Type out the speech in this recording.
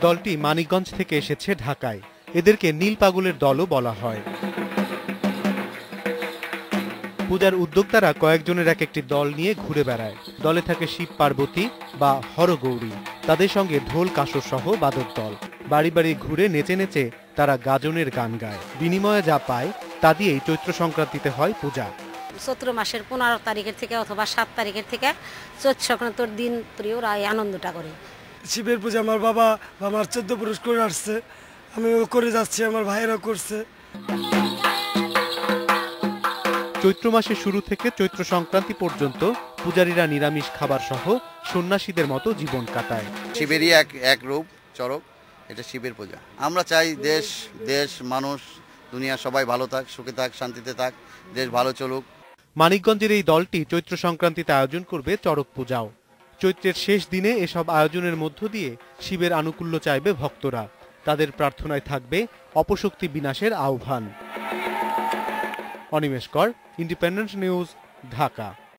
দলটি মানিকগঞ্জ থেকে এসেছে ঢাকায়। এদেরকে নীল পাগলের দলও বলা হয়। পূজার উদ্যোক্তারা কয়েকজনের এক একটি দল নিয়ে ঘুরে বেড়ায়। দলে থাকে শিব পার্বতী বা হরগৌরী, তাদের সঙ্গে ঢোল কাসর সহ বাদক দল। বাড়ি বাড়ি ঘুরে নেচে নেচে তারা গাজনের গান গায়। বিনিময়ে যা পায় তা দিয়েই চৈত্র সংক্রান্তিতে হয় পূজা। চৈত্র মাসের 15 তারিখের থেকে অথবা 7 তারিখের থেকে চৈত্র সংক্রান্তির দিন ওরা এই আনন্দটা করে। শিবের পূজা আমার বাবা বা আমার 14 পুরুষ করে আসছে, আমিও করে যাচ্ছি, আমার ভাইয়েরা করছে। চৈত্র মাসের শুরু থেকে চৈত্র সংক্রান্তি পর্যন্ত পূজারীরা নিরামিষ খাবার সহ সন্ন্যাসীদের মতো জীবন কাটায়। শিবেরই এক রূপ চড়ক, এটা শিবের পূজা। আমরা চাই দেশ মানুষ দুনিয়া সবাই ভালো থাক, সুখে থাক, শান্তিতে থাক, দেশ ভালো চলুক। মানিকগঞ্জের এই দলটি চৈত্র সংক্রান্তিতে আয়োজন করবে চড়ক পূজাও। চৈত্রের শেষ দিনে এসব আয়োজনের মধ্য দিয়ে শিবের আনুকূল্য চাইবে ভক্তরা। তাদের প্রার্থনায় থাকবে অপশক্তি বিনাশের আহ্বান। অনিমেষ কর, ইন্ডিপেন্ডেন্ট নিউজ, ঢাকা।